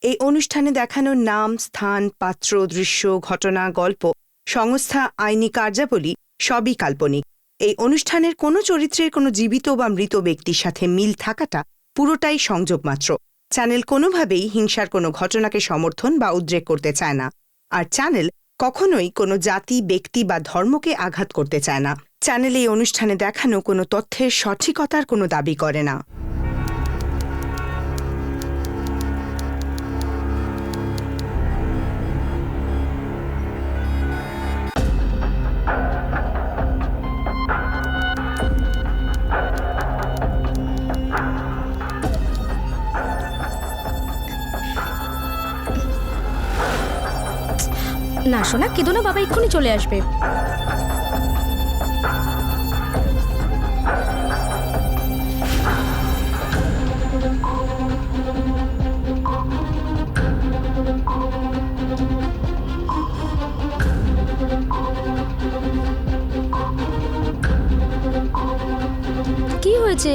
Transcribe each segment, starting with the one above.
এই অনুষ্ঠানে দেখানো নাম, স্থান, পাত্র, দৃশ্য, ঘটনা, গল্প, সংস্থা, আইনি কার্যাবলী সবই কাল্পনিক। এই অনুষ্ঠানের কোনো চরিত্রের কোনো জীবিত বা মৃত ব্যক্তির সাথে মিল থাকাটা পুরোটাই সংযোগ মাত্র। চ্যানেল কোনোভাবেই হিংসার কোনো ঘটনাকে সমর্থন বা উদ্রেক করতে চায় না, আর চ্যানেল কখনোই কোনো জাতি, ব্যক্তি বা ধর্মকে আঘাত করতে চায় না। চ্যানেল এই অনুষ্ঠানে দেখানো কোনো তথ্যের সঠিকতার কোনো দাবি করে না। না শোনা, কেঁদো না, বাবা এক্ষুনি চলে আসবে। কি হয়েছে?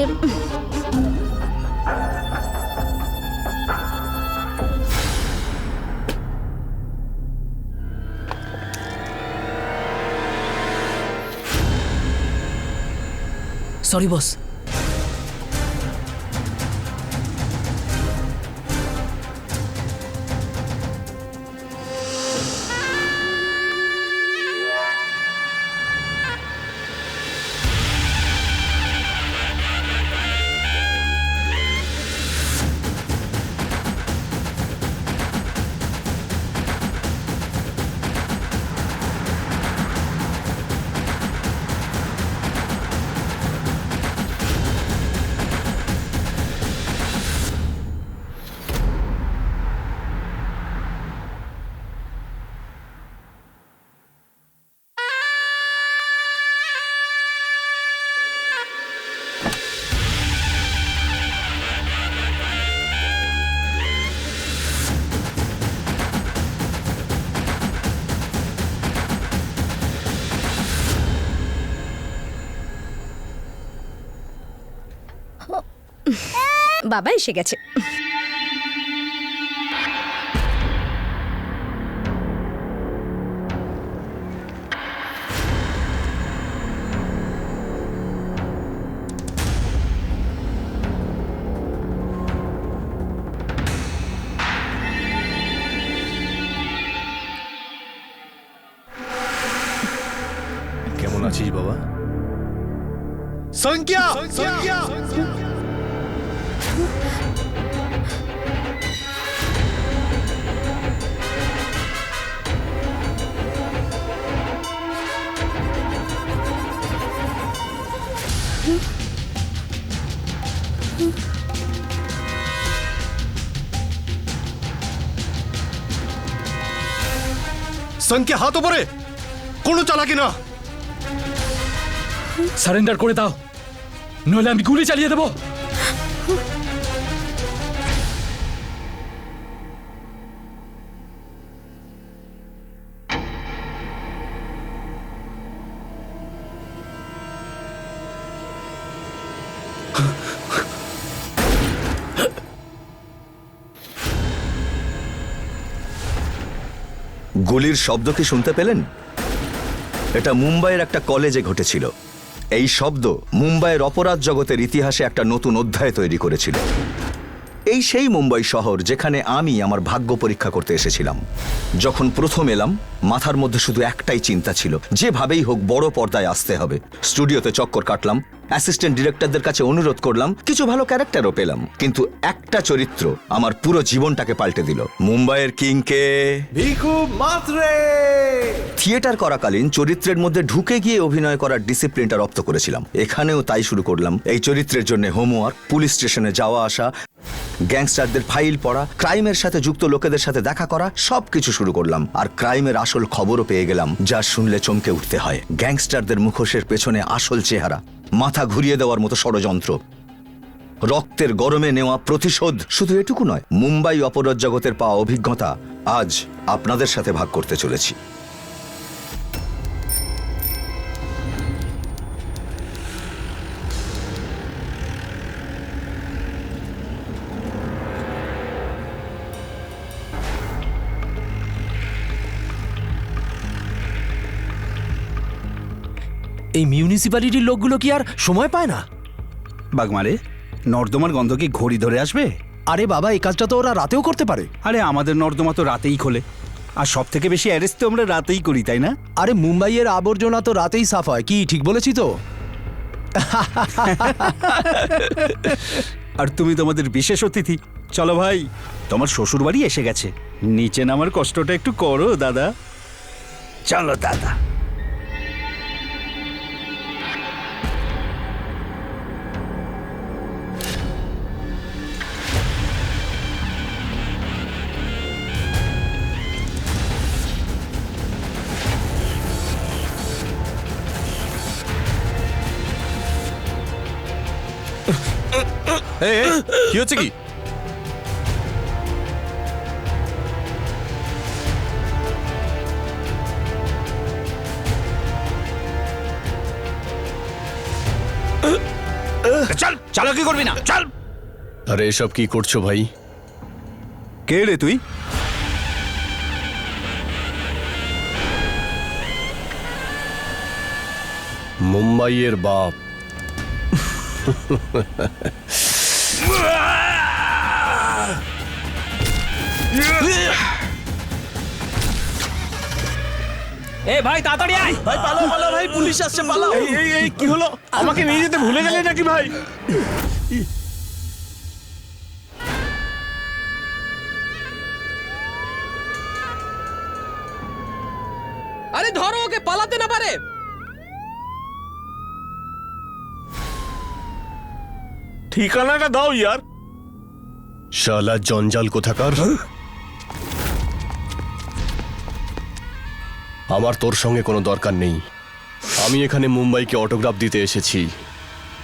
Sorry boss. বাবা এসে গেছে। কেমন আছিস বাবা? সংখ্যা সংখ্যা সংখ্যা হাত উপরে, কোনো চালাকি না। সারেন্ডার করে দাও, নইলে আমি গুলি চালিয়ে দেবো। গুলির শব্দ কি শুনতে পেলেন? এটা মুম্বাইয়ের একটা কলেজে ঘটেছিল। এই শব্দ মুম্বাইয়ের অপরাধ জগতের ইতিহাসে একটা নতুন অধ্যায় তৈরি করেছিল। এই সেই মুম্বাই শহর যেখানে আমি আমার ভাগ্য পরীক্ষা করতে এসেছিলাম। যখন প্রথম এলাম, মাথার মধ্যে শুধু একটাই চিন্তা ছিল, যেভাবেই হোক বড় পর্দায় আসতে হবে। স্টুডিওতে চক্কর কাটলাম, অ্যাসিস্ট্যান্ট ডিরেক্টরদের কাছে অনুরোধ করলাম, কিছু ভালো ক্যারেক্টারও পেলাম, কিন্তু একটা চরিত্র আমার পুরো জীবনটাকে পাল্টে দিল। মুম্বাইয়ের কিংকে ভিখু মাত্রে। থিয়েটার করাকালীন চরিত্রের মধ্যে ঢুকে গিয়ে অভিনয় করার ডিসিপ্লিনটা রপ্ত করেছিলাম। এখানেও তাই শুরু করলাম। এই চরিত্রের জন্য হোমওয়ার্ক, পুলিশ স্টেশনে যাওয়া আসা, গ্যাংস্টারদের ফাইল পড়া, ক্রাইমের সাথে যুক্ত লোকেদের সাথে দেখা করা, সবকিছু শুরু করলাম। আর ক্রাইমের আসল খবরও পেয়ে গেলাম, যা শুনলে চমকে উঠতে হয়। গ্যাংস্টারদের মুখোশের পেছনে আসল চেহারা, মাথা ঘুরিয়ে দেওয়ার মতো ষড়যন্ত্র, রক্তের গরমে নেওয়া প্রতিশোধ। শুধু এটুকু নয়, মুম্বাই অপরাধ জগতের পাওয়া অভিজ্ঞতা আজ আপনাদের সাথে ভাগ করতে চলেছি। এই মিউনিসিপ্যালিটির লোকগুলো কি আর সময় পায় না? বাগমারে নর্দমার গন্ধ কি ঘড়ি ধরে আসবে? আরে বাবা, এই কাজটা তো ওরা রাতেও করতে পারে। আরে আমাদের নর্দমা তো রাতেই খোলে, আর সব থেকে বেশি অ্যারেস্ট তো আমরা রাতেই করি, তাই না? আরে মুম্বাইয়ের আবর্জনা তো রাতেই সাফ হয়, কি ঠিক বলেছি তো? আর তুমি তোমাদের বিশেষ অতিথি। চলো ভাই, তোমার শ্বশুর বাড়ি এসে গেছে, নিচে নামার কষ্টটা একটু করো দাদা। চলো দাদা। কি হচ্ছে কি? চল, চালাকি করবি না, চল। আরে এসব কি করছো ভাই? কে রে তুই? মুম্বাইয়ের বাপ। এ ভাই তাড়াতাড়ি আয় ভাই, পালাও পালাও ভাই, পুলিশ আসছে, পালাও। এই কি হলো? আমাকে নিয়ে যেতে ভুলে গেলে নাকি ভাই? আরে ধরো ওকে, পালাতে না পারে। ঠিকানাটা দাও ইয়ার। শালা জঞ্জাল কোথাকার। আমার তোর সঙ্গে কোনো দরকার নেই। আমি এখানে মুম্বাইকে অটোগ্রাফ দিতে এসেছি।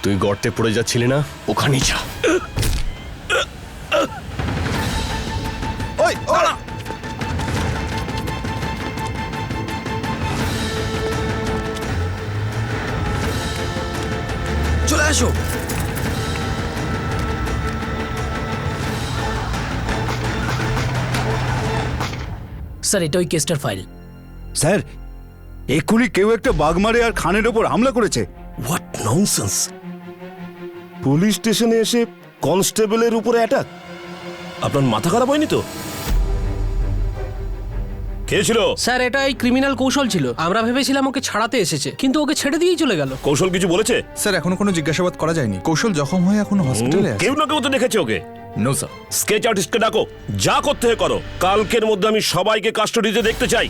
তুই গর্তে পড়ে যাচ্ছিলি না, ওখানেই যা। ওই ওরা চলে আসো। স্যার, এটা ওই কেসটার ফাইল। স্যার, এক্ষুনি কেউ একটা বাগমারে আর খানের ওপর হামলা করেছে। What nonsense! পুলিশ স্টেশনে এসে কনস্টেবলের উপরে অ্যাটাক! আপনার মাথা খারাপ হয়নি তো? কে ছিল? স্যার, এটা এই ক্রিমিনাল কৌশল ছিল। আমরা ভেবেছিলাম ওকে ছাড়াতে এসেছে, কিন্তু ওকে ছেড়ে দিয়েই চলে গেল। কৌশল কিছু বলেছে? স্যার, এখনো কোনো জিজ্ঞাসাবাদ করা যায়নি। কৌশল জখম হয়ে এখনো হসপিটালে আছে। কেউ না কেউ তো দেখেছে ওকে। No sir. স্কেচ আর্টিস্টকে ডাকো, যা করতে হয় করো। কালকের মধ্যে আমি সবাইকে কাস্টডিতে দেখতে চাই।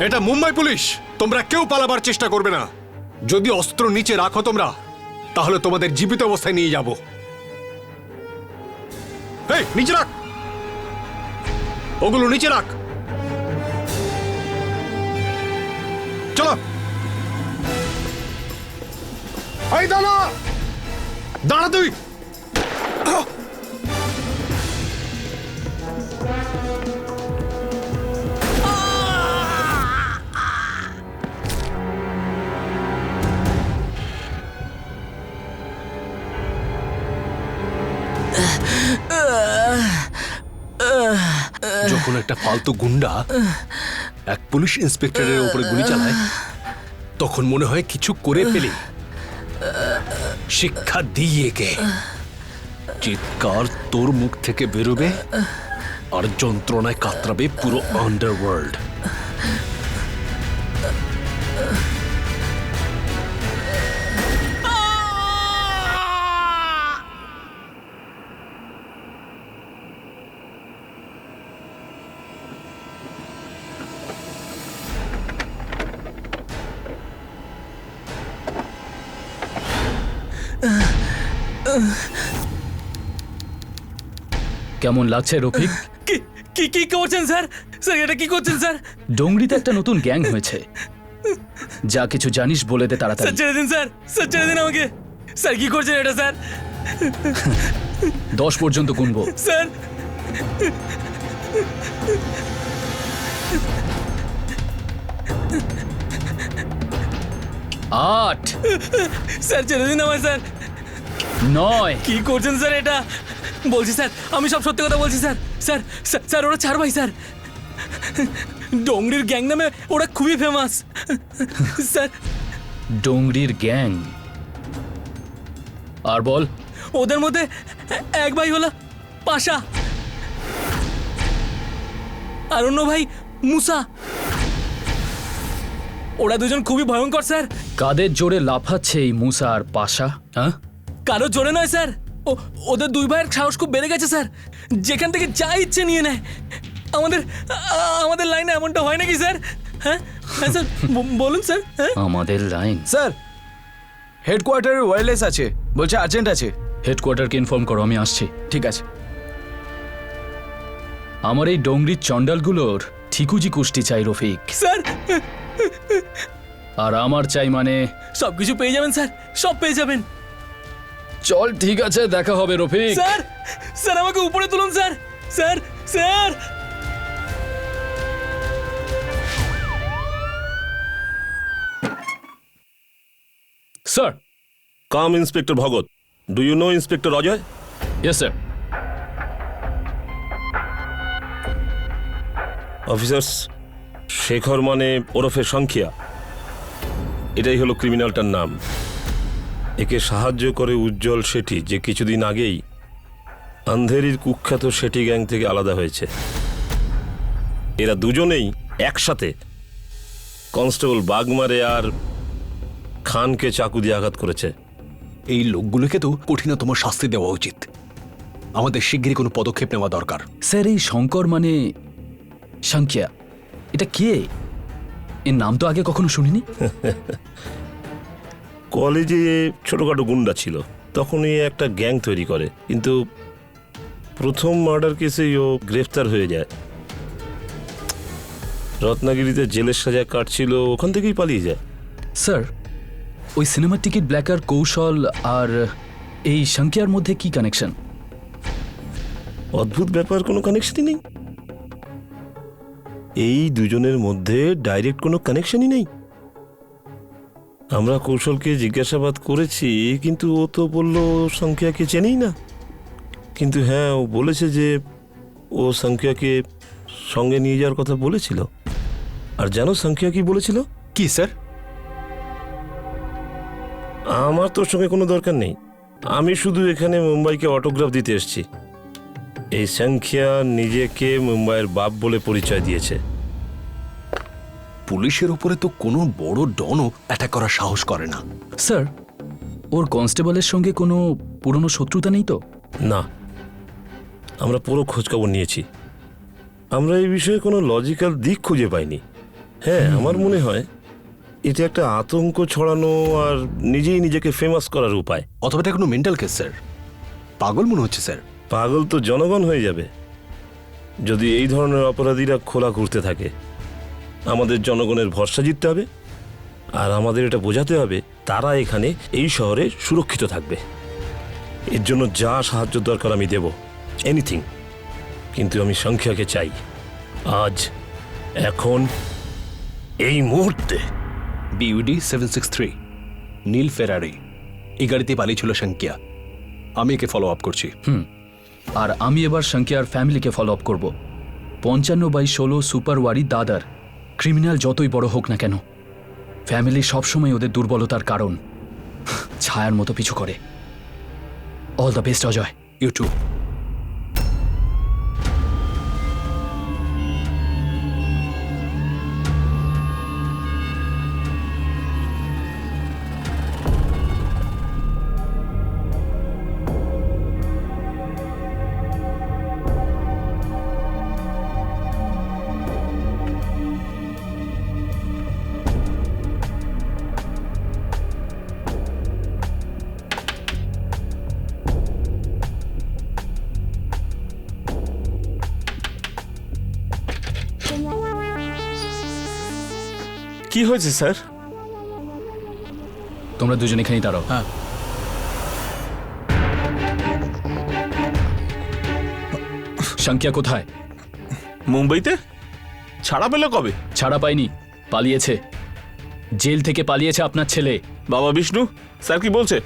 এটা মুম্বাই পুলিশ, তোমরা কেউ পালাবার চেষ্টা করবে না। যদি অস্ত্র নিচে রাখো তোমরা, তাহলে তোমাদের জীবিত অবস্থায় নিয়ে যাব। এই নিচে রাখ, ওগুলো নিচে রাখ। চলো। এই দাঁড়া, দাঁড়া তুই। যখন একটা ফালতু গুন্ডা এক পুলিশ ইন্সপেক্টরের উপরে গুলি চালায়, তখন মনে হয় কিছু করে ফেলি, শিক্ষা দিয়ে কে। চিৎকার তোর মুখ থেকে বেরোবে আর যন্ত্রণায় কাতরাবে পুরো আন্ডারওয়ার্ল্ড। কেমন লাগছে রফিক? কি কি কি করছেন স্যার? স্যার এটা কি করছেন স্যার? ডোংরিতে একটা নতুন গ্যাং হয়েছে। যা কিছু জানিস বলে দে স্যার তাড়াতাড়ি। ছেড়ে দিন স্যার, স্যার ছেড়ে দিন আমাকে। স্যার কি করছেন এটা স্যার? 10 পর্যন্ত গুনবো। স্যার আট, স্যার ছেড়ে দিন আমায় স্যার। 9, কি করছেন স্যার এটা? বলছি স্যার, আমি সব সত্যি কথা বলছি স্যার। স্যার স্যার স্যার ওরা 4 ভাই স্যার। ডোংরির গ্যাং নামে ওরা খুবই ফেমাস স্যার। ডোংরির গ্যাং। আর বল। ওদের মধ্যে এক ভাই হলো পাশা, আর অন্য ভাই মুসা। ওরা দুজন খুবই ভয়ঙ্কর স্যার। কাদের জোরে লাফাচ্ছে এই মুসা আর পাশা? হ্যাঁ, কারো জোরে নয় স্যার, ওদের দুই ভাইয়ের সাহস খুব বেড়ে গেছে স্যার। যেখান থেকে যা ইচ্ছে নিয়ে নেয়। আমাদের লাইনে এমনটা হয় নাকি স্যার? হ্যাঁ হ্যাঁ স্যার, বলুন স্যার। হ্যাঁ আমাদের লাইন। স্যার হেডকোয়ার্টারে ওয়্যারলেস আছে, বলছে আর্জেন্ট আছে। হেডকোয়ার্টারকে ইনফর্ম করো, আমি আসছি। ঠিক আছে। আমার এই ডোংরির চন্ডালগুলোর ঠিকুজি কুষ্টি চাই রফিক। স্যার আর আমার চাই মানে সবকিছু পেয়ে যাবেন স্যার, সব পেয়ে যাবেন। চল ঠিক আছে, দেখা হবে রফিক। স্যার স্যার আমাকে উপরে তুলুন sir. Sir sir sir. Come inspector Bhagat. Do you know inspector Ajay? Yes sir. Officers, Shekhar মানে ওরফে সংখ্যা, এটাই হলো ক্রিমিনালটার নাম। একে সাহায্য করে উজ্জ্বল শেঠি, যে কিছুদিন আগেই আন্ধেরির কুখ্যাত শেঠি গ্যাং থেকে আলাদা হয়েছে। এরা দুজনেই একসাথে কনস্টেবল বাগমারে আর খানকে চাকু দিয়ে আঘাত করেছে। এই লোকগুলোকে তো কঠিনতম শাস্তি দেওয়া উচিত। আমাদের শিগগিরই কোনো পদক্ষেপ নেওয়া দরকার। স্যার, এই শঙ্কর মানে সংখ্যা, এটা কে? এর নাম তো আগে কখনো শুনিনি। কলেজে ছোটখাটো গুন্ডা ছিল, তখনই একটা গ্যাং তৈরি করে, কিন্তু প্রথম মার্ডার কেসেই ও গ্রেফতার হয়ে যায়। রত্নাগিরিতে জেলের সাজা কাটছিল, ওখান থেকেই পালিয়ে যায়। স্যার, ওই সিনেমার টিকিট ব্ল্যাকার কৌশল আর এই সংখ্যার মধ্যে কি কানেকশন? অদ্ভুত ব্যাপার, কোনো কানেকশনই নেই। এই দুজনের মধ্যে ডাইরেক্ট কোনো কানেকশনই নেই। আমরা কৌশলকে জিজ্ঞাসাবাদ করেছি, কিন্তু ও তো বলল সংখ্যাকে চেনেই না। কিন্তু হ্যাঁ, ও বলেছে যে ও সংখ্যাকে সঙ্গে নিয়ে যাওয়ার কথা বলেছিল। আর জানো সংখ্যা কি বলেছিল? কি স্যার? আমার তোর সঙ্গে কোনো দরকার নেই, আমি শুধু এখানে মুম্বাইকে অটোগ্রাফ দিতে এসেছি। এই সংখ্যা নিজেকে মুম্বাইয়ের বাপ বলে পরিচয় দিয়েছে। পুলিশের উপরে তো কোনো বড় ডনও অ্যাটাক করার সাহস করে না। স্যার, ওর কনস্টেবলের সঙ্গে কোনো পুরনো শত্রুতা নেই তো? না, আমরা পুরো খোঁজখবর নিয়েছি। আমরা এই বিষয়ে কোনো লজিক্যাল দিক খুঁজে পাইনি। হ্যাঁ, আমার মনে হয় এটা একটা আতঙ্ক ছড়ানো আর নিজেই নিজেকে ফেমাস করার উপায়। অথবা এটা কোনো মেন্টাল কেস স্যার। পাগল মনে হচ্ছে স্যার। পাগল তো জনগণ হয়ে যাবে যদি এই ধরনের অপরাধীরা খোলা ঘুরতে থাকে। আমাদের জনগণের ভরসা জিততে হবে, আর আমাদের এটা বোঝাতে হবে তারা এখানে এই শহরে সুরক্ষিত থাকবে। এর জন্য যা সাহায্য দরকার আমি দেব, এনিথিং। কিন্তু আমি সংখ্যাকে চাই, আজ, এখন, এই মুহূর্তে। বিউডি 763 নীল ফেরারি, এই গাড়িতে পালিয়েছিল সংখ্যা। আমি একে ফলো আপ করছি। আর আমি এবার সংখ্যার ফ্যামিলিকে ফলো আপ করব। 55/16 সুপারওয়ারি দাদার। ক্রিমিনাল যতই বড় হোক না কেন, ফ্যামিলি সবসময় ওদের দুর্বলতার কারণ। ছায়ার মতো পিছু করে। All the best Ajay. You too. কি হয়েছে স্যার? তোমরা দুজন এখানেই দাঁড়াও। হ্যাঁ। সংখ্যা কোথায়? মুম্বাইতে? ছাড়া পেল কবে? ছাড়া পায়নি, পালিয়েছে। জেল থেকে পালিয়েছে আপনার ছেলে। বাবা বিষ্ণু, স্যার কি বলছে?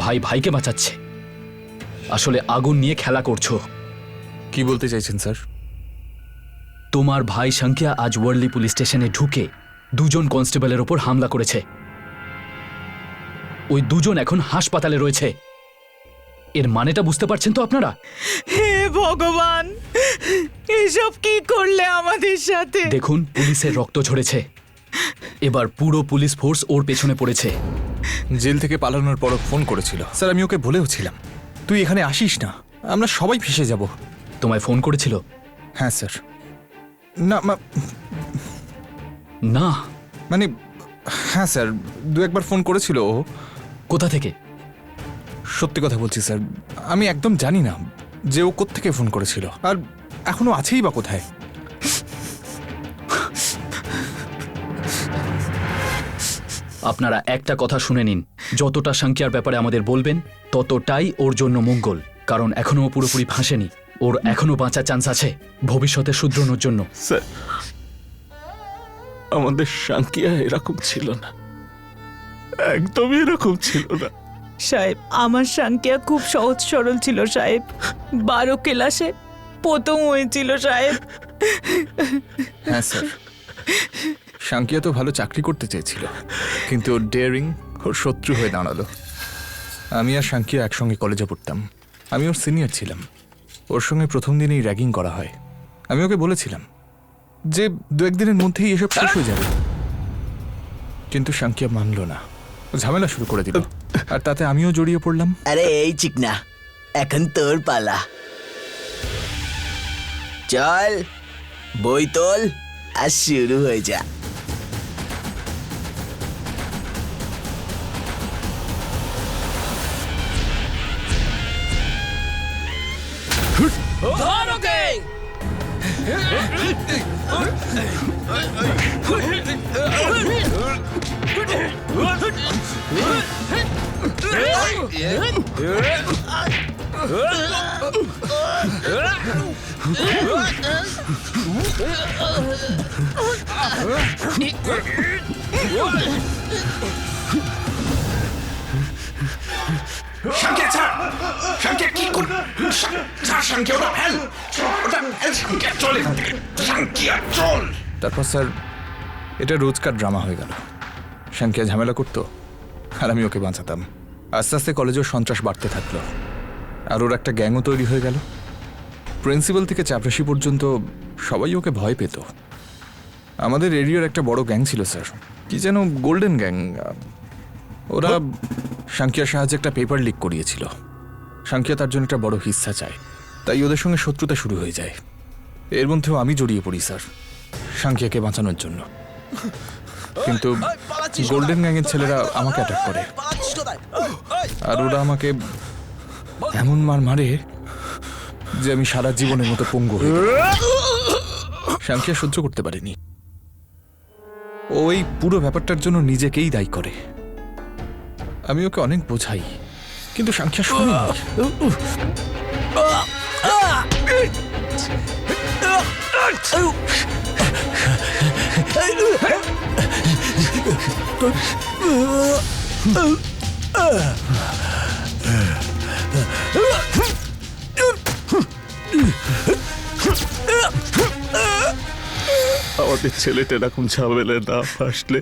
ভাই ভাইকে বাঁচাচ্ছে, আসলে আগুন নিয়ে খেলা করছো। কি বলতে চাইছেন স্যার? তোমার ভাই সংখ্যা আজ ওয়ার্লি পুলিশ স্টেশনে ঢুকে দুজন কনস্টেবলের ওপর হামলা করেছে। ওই দুজন এখন হাসপাতালে রয়েছে। এর মানেটা বুঝতে পারছেন তো আপনারা? হে ভগবান, এসব কি করলে আমাদের সাথে? দেখুন, পুলিশের রক্ত ঝরেছে। এবার পুরো পুলিশ ফোর্স ওর পেছনে পড়েছে। জেল থেকে পালানোর পর ফোন করেছিল স্যার, আমি ওকে বলেও ছিলাম তুই এখানে আসিস না, আমরা সবাই ফেসে যাব। তোমায় ফোন করেছিল? হ্যাঁ স্যার। না না মানে হ্যাঁ স্যার, দু একবার ফোন করেছিল ও। কোথা থেকে? সত্যি কথা বলছি স্যার, আমি একদম জানি না যে ও কোত্থেকে ফোন করেছিল, আর এখনো আছেই বা কোথায়। আপনারা একটা কথা শুনে নিন, যতটা সংখ্যার ব্যাপারে আমাদের বলবেন ততটাই ওর জন্য মঙ্গল। কারণ এখনো ও পুরোপুরি ফাঁসেনি, ওর এখনো বাঁচার চান্স আছে ভবিষ্যতে শুধরানোর জন্য। স্যার, আমাদের শাঙ্কিয়া এরকম ছিল না, একদমই এরকম ছিল না। সাহেব, আমার সংখ্যা খুব সহজ সরল ছিল সাহেব। 12 ক্লাসে প্রথম হয়েছিল সাহেব। হ্যাঁ স্যার, শাঙ্কিয়া তো ভালো চাকরি করতে চেয়েছিল, কিন্তু ওর ডেয়ারিং ওর শত্রু হয়ে দাঁড়ালো। আমি আর শাঙ্কিয়া একসঙ্গে কলেজে পড়তাম, আমি ওর সিনিয়র ছিলাম। ওর সঙ্গে প্রথম দিনেই র্যাগিং করা হয়। আমি ওকে বলেছিলাম যে 2-1 দিনের মধ্যেই এসব শেষ হয়ে যাবে, কিন্তু শাঙ্কিয়া মানল না, ঝামেলা শুরু করে দিল, আর তাতে আমিও জড়িয়ে পড়লাম। আরে এই চিকনা, এখন তোর পালা। চল, বই তোল আর শুরু হয়ে যা। তারপর স্যার এটা রোজকার ড্রামা হয়ে গেল। শাঙ্কিয়া ঝামেলা করতো আর আমি ওকে বাঁচাতাম। আস্তে আস্তে কলেজেও সন্ত্রাস বাড়তে থাকলো, আর ওর একটা গ্যাংও তৈরি হয়ে গেল। প্রিন্সিপাল থেকে চাপরাশি পর্যন্ত সবাই ওকে ভয় পেত। আমাদের এরিয়ার একটা বড় গ্যাং ছিল স্যার, কি যেন গোল্ডেন গ্যাং। ওরা শাঙ্কিয়ার সাহায্যে একটা পেপার লিক করিয়েছিল। শাঙ্কিয়া তার জন্য একটা বড় হিস্সা চায়, তাই ওদের সঙ্গে শত্রুতা শুরু হয়ে যায়। এর মধ্যেও আমি জড়িয়ে পড়ি স্যার, শাঙ্কিয়াকে বাঁচানোর জন্য। কিন্তু গোল্ডেন গ্যাংয়ের ছেলেরা আমাকে অ্যাটাক করে, আর ওরা আমাকে এমন মার মারে যে আমি সারা জীবনের মতো পঙ্গু হয়ে গেলাম। শাঙ্কিয়া সহ্য করতে পারেনি, ওই পুরো ব্যাপারটার জন্য নিজেকেই দায়ী করে। আমি ওকে অনেক বোঝাই, কিন্তু শাঙ্কিয়া শোনে না। আমাদের ছেলেটা এরকম ঝামেলা না ফাসলে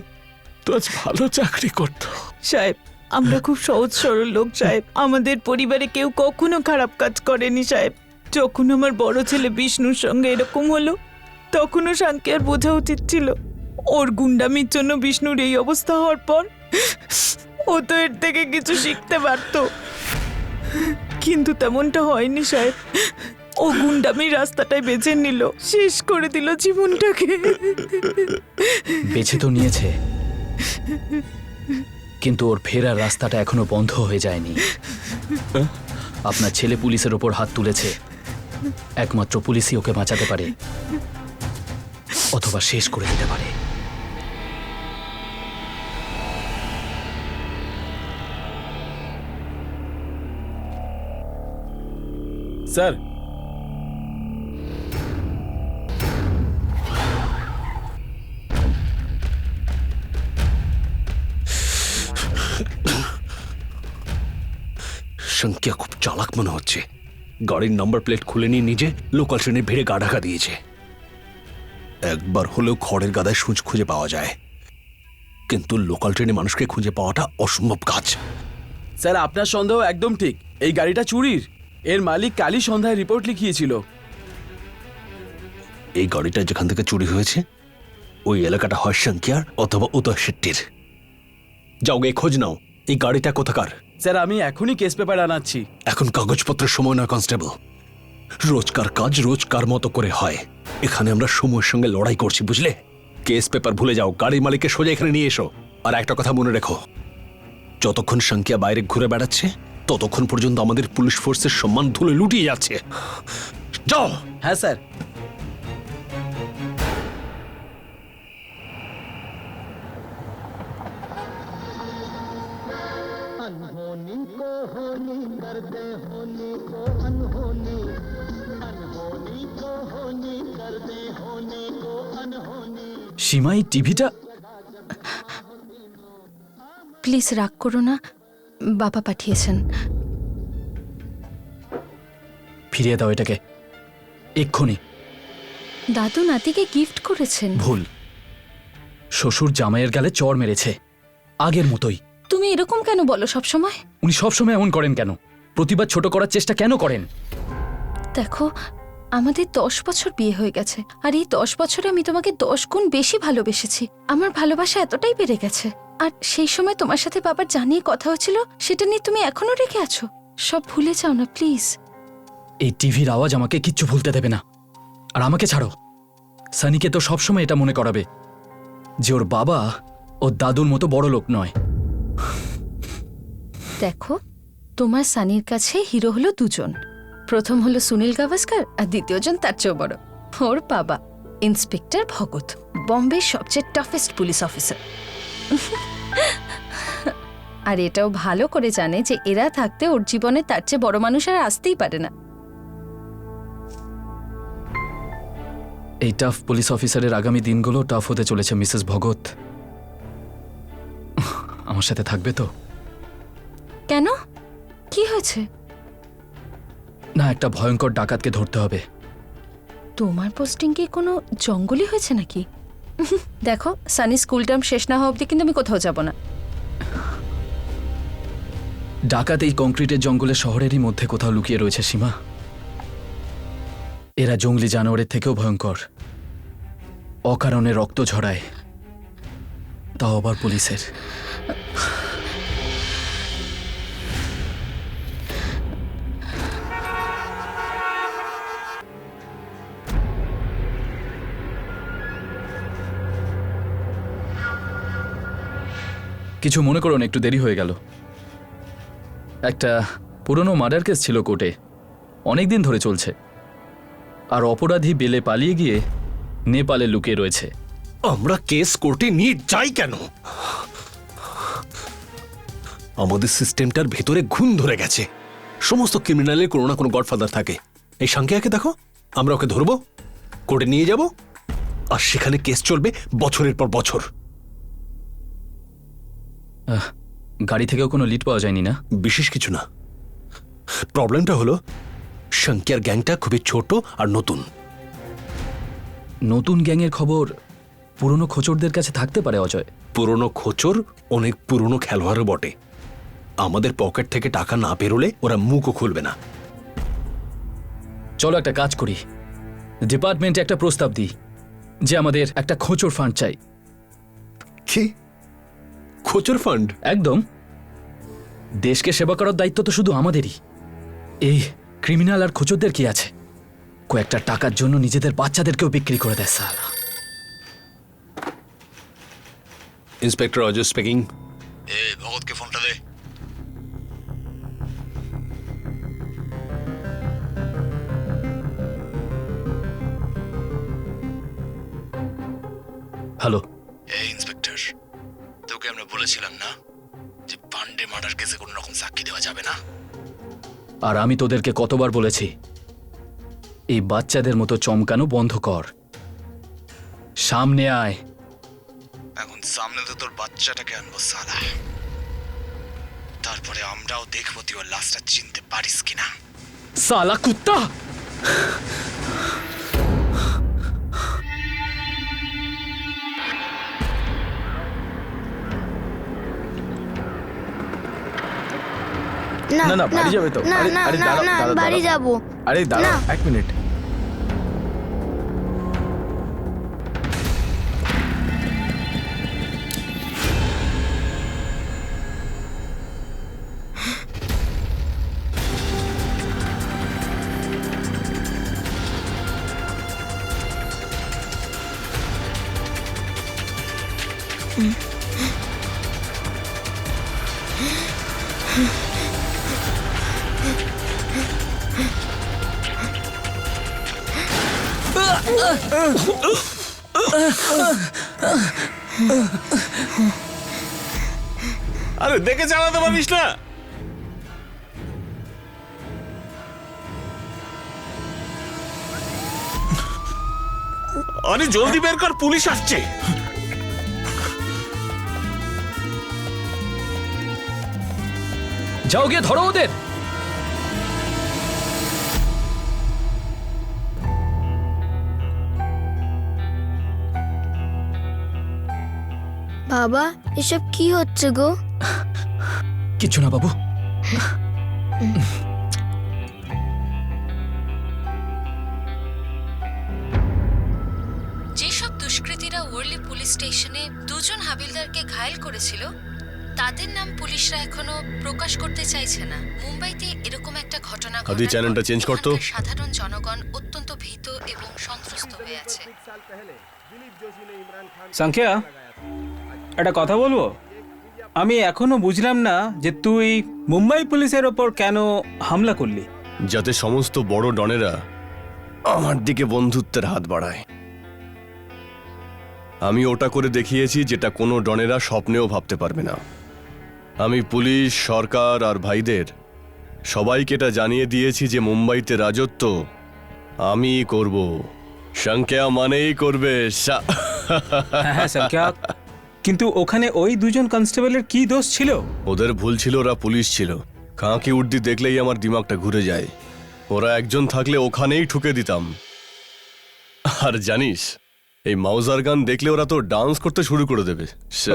তো আজ ভালো চাকরি করতো। সাহেব, আমরা খুব সহজ সরল লোক সাহেব। আমাদের পরিবারে কেউ কখনো খারাপ কাজ করেনি সাহেব। যখন আমার বড় ছেলে বিষ্ণুর সঙ্গে এরকম হলো, তখনও শাঙ্কিয়ার বোঝা উচিত ছিল। ওর গুন্ডামির জন্য বিষ্ণুর এই অবস্থা হওয়ার পর ও তো এর থেকে কিছু শিখতে পারতো, কিন্তু তেমনটা হয়নি সাহেব। ও গুন্ডামির রাস্তাটাই বেছে নিল, শেষ করে দিল জীবনটাকে। বেছে তো নিয়েছে, কিন্তু ওর ফেরার রাস্তাটা এখনো বন্ধ হয়ে যায়নি। আপনার ছেলে পুলিশের ওপর হাত তুলেছে, একমাত্র পুলিশই ওকে বাঁচাতে পারে। অথবা শেষ করে দিতে পারে। স্যার, সংখ্যা খুব চালাক মনে হচ্ছে। গাড়ির নাম্বার প্লেট খুলে নিয়ে নিজে লোকাল ট্রেনে ভিড়ে গা ঢাকা দিয়েছে। একবার হলেও খড়ের গাদায় সূচ খুঁজে পাওয়া যায়, কিন্তু লোকাল ট্রেনে মানুষকে খুঁজে পাওয়াটা অসম্ভব কাজ। স্যার আপনার সন্দেহ একদম ঠিক। এই গাড়িটা চুরির। এর মালিক কালই সন্ধ্যায় রিপোর্ট লিখিয়েছিল। এই গাড়িটা যেখান থেকে চুরি হয়েছে ওই এলাকাটা হয় সংখ্যার অথবা উদয় শেট্টির। যাও গে খোঁজ নাও এই গাড়িটা কোথাকার। স্যার আমি এখনই কেস পেপার আনাচ্ছি। এখন কাগজপত্রের সময় নয় কনস্টেবল, রোজকার কাজ রোজকার মতো করে হয়। এখানে আমরা সময়ের সঙ্গে লড়াই করছি, বুঝলে? কেস পেপার ভুলে যাও, গাড়ির মালিককে সোজা এখানে নিয়ে এসো। আর একটা কথা মনে রেখো, যতক্ষণ সংখ্যা বাইরে ঘুরে বেড়াচ্ছে ততক্ষণ পর্যন্ত আমাদের পুলিশ ফোর্সের সম্মান ধুলে লুটিয়ে যাচ্ছে। যাও। হ্যাঁ স্যার। সীমা, এই টিভিটা প্লিজ রাগ করো না, বাবা পাঠিয়েছেন। ফিরিয়ে দাও এটাকে এক্ষুনি। দাদু নাতিকে গিফট করেছেন। ভুল। শ্বশুর জামাইয়ের গালে চড় মেরেছে, আগের মতোই। তুমি এরকম কেন বলো সব সময়? উনি সবসময় এমন করেন কেন? প্রতিবার ছোট করার চেষ্টা কেন করেন? দেখো, আমাদের 10 বছর বিয়ে হয়ে গেছে, আর এই 10 বছরে আমি তোমাকে 10 গুণ বেশি ভালোবেসেছি। আমার ভালোবাসা এতটাই বেড়ে গেছে। আর সেই সময় তোমার সাথে বাবার জানিয়ে কথা হয়েছিল, সেটা নিয়ে তুমি এখনো রেখে আছো। সব ভুলে যাও না প্লিজ। এই টিভির আওয়াজ আমাকে কিচ্ছু ভুলতে দেবে না। আর আমাকে ছাড়ো, সানিকে তো সবসময় এটা মনে করাবে যে ওর বাবা ও দাদুর মতো বড় লোক নয়। দেখো, তোমার সানির কাছে হিরো হলো দুজন। প্রথম হলো সুনীল গাভাস্কার, আর দ্বিতীয়জন তার চেয়েও বড়, ওর বাবা ইন্সপেক্টর ভগত, বম্বের সবচেয়ে টাফেস্ট পুলিশ অফিসার। আর এটাও ভালো করে জানে যে এরা থাকতে ওর জীবনে তার চেয়ে বড় মানুষ আর আসতেই পারে না। এই টাফ পুলিশ অফিসারের আগামী দিনগুলো টাফ হতে চলেছে মিসেস ভগত। আমার সাথে থাকবে তো? কেন, কি হয়েছে? না, একটা ভয়ঙ্কর ডাকাতকে ধরতে হবে। তোমার পোস্টিং কি কোনো জঙ্গলই হয়েছে নাকি? দেখো, সানি স্কুল টার্ম শেষ না হওয়া অব্দি কিন্তু আমি কোথাও যাব না। ডাকাত এই কংক্রিটের জঙ্গলে শহরেরই মধ্যে কোথাও লুকিয়ে রয়েছে সীমা। এরা জঙ্গলি জানোয়ারের থেকেও ভয়ঙ্কর। অকারণে রক্ত ঝরায়, তাও আবার পুলিশের। কিছু মনে করুন, একটু দেরি হয়ে গেল। একটা পুরনো মার্ডার কেস ছিল কোর্টে, অনেক দিন ধরে চলছে। আর অপরাধী বেলে পালিয়ে গিয়ে নেপালে লুকিয়ে রয়েছে। আমরা কেস কোর্টে নিয়ে যাই কেন? আমাদের সিস্টেমটার ভেতরে ঘুণ ধরে গেছে। সমস্ত ক্রিমিনালের কোনো না কোনো গডফাদার থাকে। এই সংখ্যাকে দেখো, আমরা ওকে ধরবো, কোর্টে নিয়ে যাব, আর সেখানে কেস চলবে বছরের পর বছর। গাড়ি থেকেও কোনো লিড পাওয়া যায়নি না? বিশেষ কিছু না। প্রবলেমটা হলো সংখ্যার গ্যাংটা খুবই ছোট আর নতুন। নতুন গ্যাংয়ের খবর পুরনো খোচরদের কাছে থাকতে পারে অজয়। পুরনো খোচর অনেক পুরনো খেলোয়াড়ও বটে। আমাদের পকেট থেকে টাকা না বেরোলে ওরা মুখও খুলবে না। চলো একটা কাজ করি, ডিপার্টমেন্টে একটা প্রস্তাব দিই যে আমাদের একটা খোঁচর ফান্ড চাই। কি খোঁচর ফান্ড? একদম। দেশকে সেবা করার দায়িত্ব তো শুধু আমাদেরই। এই ক্রিমিনাল আর খোঁচরদের কি আছে? কয়েকটা টাকার জন্য নিজেদের বাচ্চাদেরকেও বিক্রি করে দেয় সালা। Inspector Ajay speaking. ভগতকে ফোনটা দে। তোকে আমরা বলেছিলাম না যে পান্ডে মার্ডার কেসে কোনো রকম সাক্ষী দেওয়া যাবে না। আর আমি তোদেরকে কতবার বলেছি এই বাচ্চাদের মতো চমকানো বন্ধ কর, সামনে আয়। এখন সামনে তো তোর বাচ্চাটাকে আনবো সালা, তারপরে আমরাও দেখবো তুই ওর লাশটা চিনতে পারিস কিনা। সালা কুত্তা! না না বাড়ি যাবে তো? আরে দাঁড়াও বাড়ি যাবো। আরে দাঁড়াও 1 মিনিট। আরে দেখে চালাতে পারিস না? আরে জলদি বের কর, পুলিশ আসছে। যাও গিয়ে ধরো ওদের। বাবা এসব কি হচ্ছে গো? কিচ্ছু না বাবু। যেসব দুষ্কৃতীরা ওয়ার্লি পুলিশ স্টেশনে দুজন হাবিলদারকে ঘায়েল করেছিল তাদের নাম পুলিশরা এখনো প্রকাশ করতে চাইছে না। মুম্বাইতে এরকম একটা ঘটনা আদি চ্যানেলটা চেঞ্জ করতো। সাধারণ জনগণ অত্যন্ত ভীত এবং সন্ত্রস্ত হয়ে আছে। সংখ্যা, একটা কথা বলবো? আমি এখনো বুঝলাম না যে তুই মুম্বাই পুলিশের ওপর কেন হামলা করলি। যাতে সমস্ত বড় ডনেরা আমার দিকে বন্ধুত্বের হাত বাড়ায়। আমি ওটা করে দেখিয়েছি যেটা কোনো ডনেরা স্বপ্নেও ভাবতে পারবে না। আমি পুলিশ, সরকার আর ভাইদের সবাইকে এটা জানিয়ে দিয়েছি যে মুম্বাইতে রাজত্ব আমিই করব। সংখ্যা মানেই করবে। হ্যাঁ সংখ্যা, কিন্তু ওখানে ওই দুজন কনস্টেবলের কি দোষ ছিল? ওদের ভুল ছিল, ওরা পুলিশ ছিল। খাঁকি উর্দি দেখলেই আমার দিমাগটা ঘুরে যায়। ওরা একজন থাকলে ওখানেই ঠুকে দিতাম। আর জানিস, এই মাউজার গান দেখলে ওরা তো ডান্স করতে শুরু করে দেবে।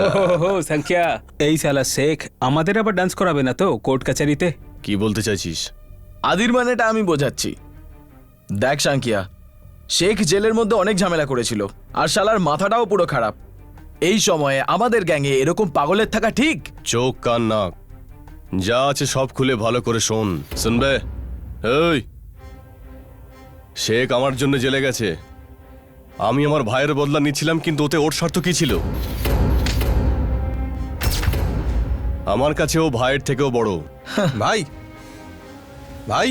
ওহো সংখ্যা, এই সালা শেখ আমাদের আবার ডান্স করাবে না তো কোর্ট কাচারিতে? কি বলতে চাইছিস? আদির মানেটা আমি বোঝাচ্ছি। দেখ সাংকিয়া, শেখ জেলের মধ্যে অনেক ঝামেলা করেছিল, আর শালার মাথাটাও পুরো খারাপ। এই সময়ে আমাদের গ্যাংয়ে এরকম পাগলের থাকা ঠিক? চোখ কান নাক যা আছে সব খুলে ভালো করে শোন। শুনবে? এই শেখ আমার জন্য জেলে গেছে। আমি আমার ভাইয়ের বদলা নিচ্ছিলাম, কিন্তু ওতে ওর স্বার্থ কি ছিল? আমার কাছে ও ভাইয়ের থেকেও বড়। ভাই ভাই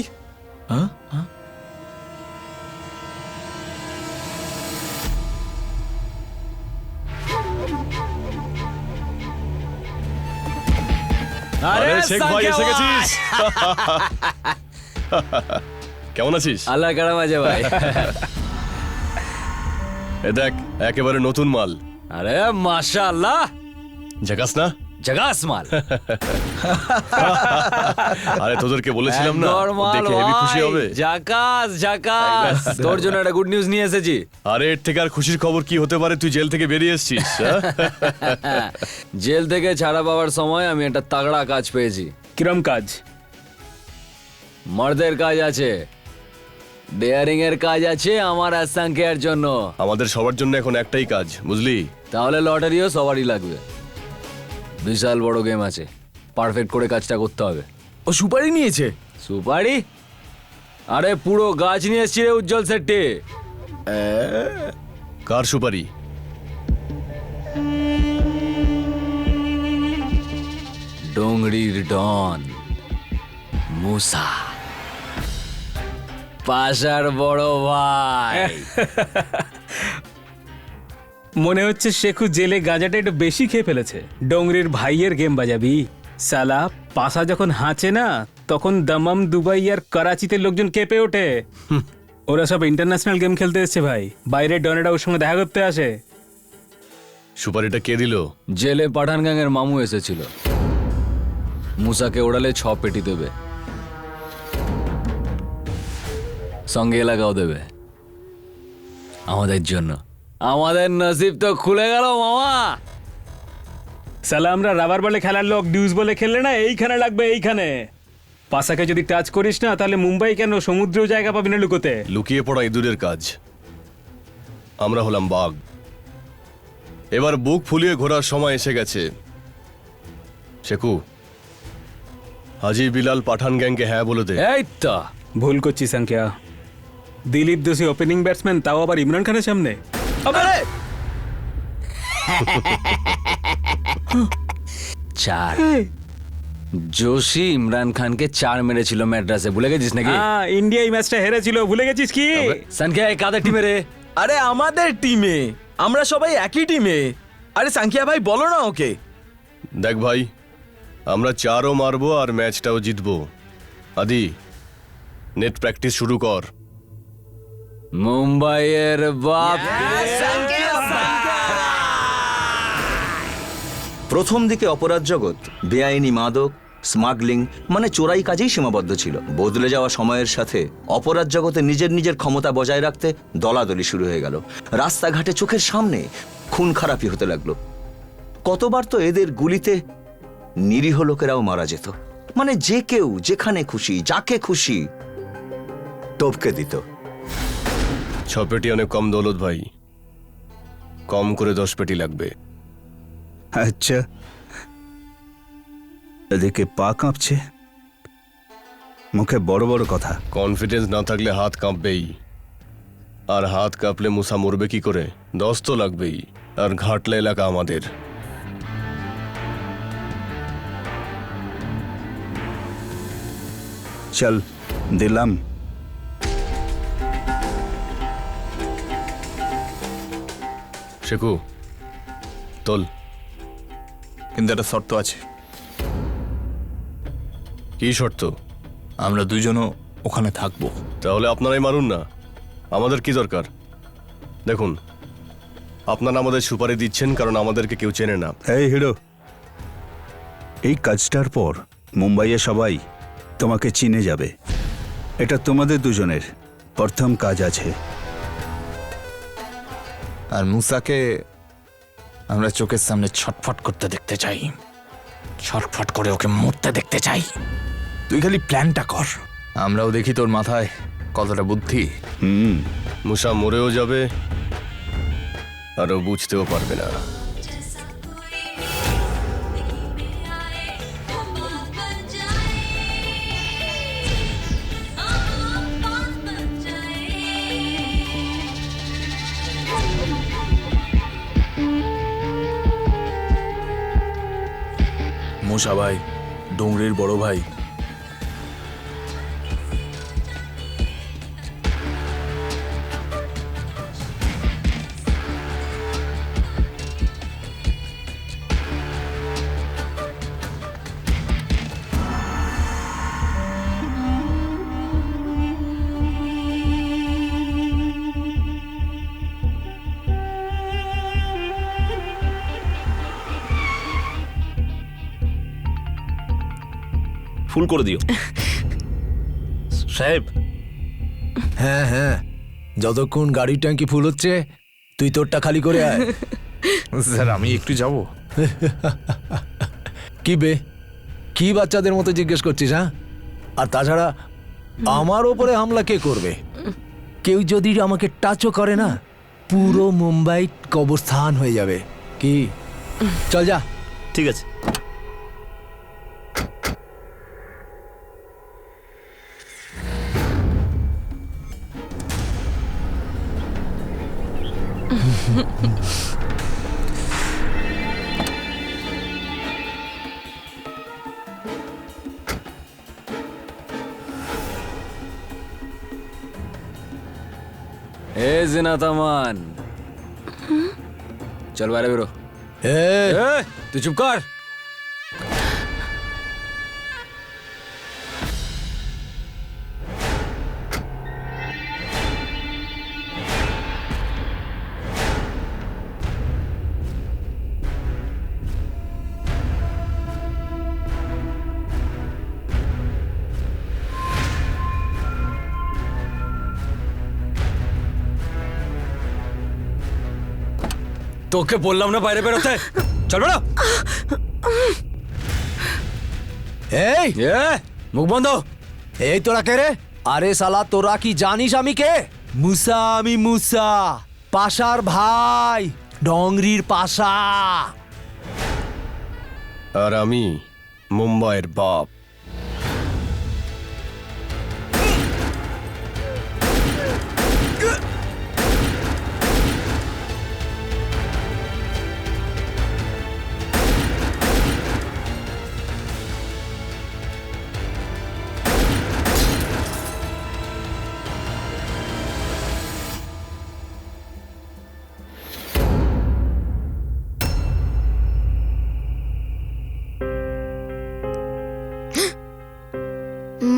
আরে শেখ ভাই এসে গেছিস। কেমন আছিস? আল্লাহ কারাম আছে ভাই। এ দেখ, একেবারে নতুন মাল। আরে মাশাআল্লাহ, ঝাকাস না? জাগাস মাল। আরে তোদেরকে বলেছিলাম না, দেখে হেভি খুশি হবে। জাকাস জাকাস, তোর জন্য একটা গুড নিউজ নিয়ে এসেছি। আরে এর থেকে আর খুশির খবর কি হতে পারে? তুই জেল থেকে বেরিয়ে এসেছিস। জেল থেকে ছাড়া পাওয়ার সময় আমি একটা তাগড়া কাজ পেয়েছি। কিরম কাজ? মর্দের কাজ আছে, ডেয়ারিং এর কাজ আছে আমার আসাঙ্কের জন্য। আমাদের সবার জন্য এখন একটাই কাজ, বুঝলি? তাহলে লটারিও সবারই লাগবে। বিশাল বড় গেম আছে, পারফেক্ট করে কাজটা করতে হবে। ও সুপারি নিয়েছে? সুপারি? আরে পুরো গাছ নিয়ে এসছি রে উজ্জ্বল সেট্টি। কার সুপারি? ডোংরির ডন মুসা, পাশার বড় ভাই। মনে হচ্ছে শেখু জেলে গাঁজাটা একটু বেশি খেয়ে ফেলেছে। ডোংরির ভাইয়ের গেম বাজাবি সালা, পাশা যখন হাঁচে না তখন দামাম, দুবাই আর করাচিতে লোকজন কেঁপে ওঠে। ওরা সব ইন্টারন্যাশনাল গেম খেলতে এসছে ভাই, বাইরে ডনেরা ওর সঙ্গে দেখা করতে আসে। সুপারিটা কে দিল? জেলে পাঠান গ্যাংয়ের মামু এসেছিল। মুসাকে ওড়ালে 6 পেটি দেবে, সঙ্গে এলাকাও দেবে আমাদের জন্য। আমাদের নসিব তো খুলে গেল মামা। সালা আমরা রাবার বলে খেলার লোক, ডিউজ বলে খেললে না এইখানে লাগবে, এইখানে। পাশাকে যদি টাচ করিস না তাহলে মুম্বাই কেন সমুদ্রেও জায়গা পাবি না লুকোতে। লুকিয়ে পড়া ইঁদুরের কাজ, আমরা হলাম বাঘ। এবার বুক ফুলিয়ে ঘোরার সময় এসে গেছে। শেখু, হাজি বিলাল পাঠান গ্যাংকে হ্যাঁ বলে দে। এই তো ভুল করছিস সংখ্যা। দিলীপ দোষী ওপেনিং ব্যাটসম্যান, তাও আবার ইমরান খানের সামনে। চার जोशी इमरान खान के 4 মেরেছিল ম্যাড্রাসে, ভুলে গেছিস নাকি? হ্যাঁ, ইন্ডিয়া এই ম্যাচটা হেরেছিল, ভুলে গেছিস কি? সানকিয়া কাদের টিমে রে? আরে আমাদের টিমে, আমরা সবাই একই টিমে। আরে সাংখিয়া ভাই বলো না ওকে। দেখ ভাই, আমরা 4ও মারবো আর ম্যাচটাও জিতবো। আদি, নেট প্র্যাকটিস শুরু কর। মুম্বাইয়ের বাপ। প্রথম দিকে অপরাধ জগৎ বেআইনি মাদক, স্মাগলিং মানে চোরাই কাজেই সীমাবদ্ধ ছিল। বদলে যাওয়া সময়ের সাথে অপরাধ জগতে নিজের নিজের ক্ষমতা বজায় রাখতে দলাদলি শুরু হয়ে গেল। রাস্তাঘাটে চোখের সামনে খুন খারাপি হতে লাগলো। কতবার তো এদের গুলিতে নিরীহ লোকেরাও মারা যেত। মানে যে কেউ যেখানে খুশি যাকে খুশি টপকে দিত। 6 পেটি অনেক কম দৌলত ভাই, কম করে 10 পেটি লাগবে। আচ্ছা, এদিকে পা কাঁপছে, মুখে বড় বড় কথা। কনফিডেন্স না থাকলে হাত কাঁপবেই, আর হাত কাঁপলে মুসা মরবে কি করে? 10 তো লাগবেই, আর ঘাটলা এলাকা আমাদের। চল দিলাম। শেখু, তোল। কিন্তু একটা শর্ত আছে। কি শর্ত? আমরা দুজনও ওখানে থাকবো। তাহলে আপনারাই মারুন না, আমাদের কি দরকার? দেখুন, আপনারা আমাদের সুপারি দিচ্ছেন কারণ আমাদেরকে কেউ চেনে না। এই হিরো, এই কাজটার পর মুম্বাইয়ে সবাই তোমাকে চিনে যাবে। এটা তোমাদের দুজনের প্রথম কাজ আছে। আর মুসাকে আমরা চোখের সামনে ছটফট করতে দেখতে চাই, ছটফট করে ওকে মরতে দেখতে চাই। তুই খালি প্ল্যানটা কর, আমরাও দেখি তোর মাথায় কতটা বুদ্ধি। মুসা মরেও যাবে আর ও বুঝতেও পারবে না। মুসা ভাই, ডোংরির বড় ভাই। ফুল করে দিও সাহেব। হ্যাঁ হ্যাঁ, যতক্ষণ গাড়ির ট্যাঙ্কি ফুল হচ্ছে তুই তোরটা খালি করে আয়। স্যার আমি একটু যাব। কি বে, কি বাচ্চাদের মতো জিজ্ঞেস করছিস? হ্যাঁ, আর তাছাড়া আমার ওপরে হামলা কে করবে? কেউ যদি আমাকে টাচও করে না, পুরো মুম্বাই কবরস্থান হয়ে যাবে। কি, চল যা। ঠিক আছে। এ জিনাত আমান, চল বাইরে বেরো। তুই চুপ কর। তোকে বললাম না বাইরে বেরোতে, চল বেরো। এই মুখ বন্ধ। এই তোরা কে রে? আরে শালা তোরা কি জানিস আমি কে? মুসা, আমি মুসা, পাশার ভাই, ডংরির পাশা। আর আমি মুম্বাইয়ের বাপ।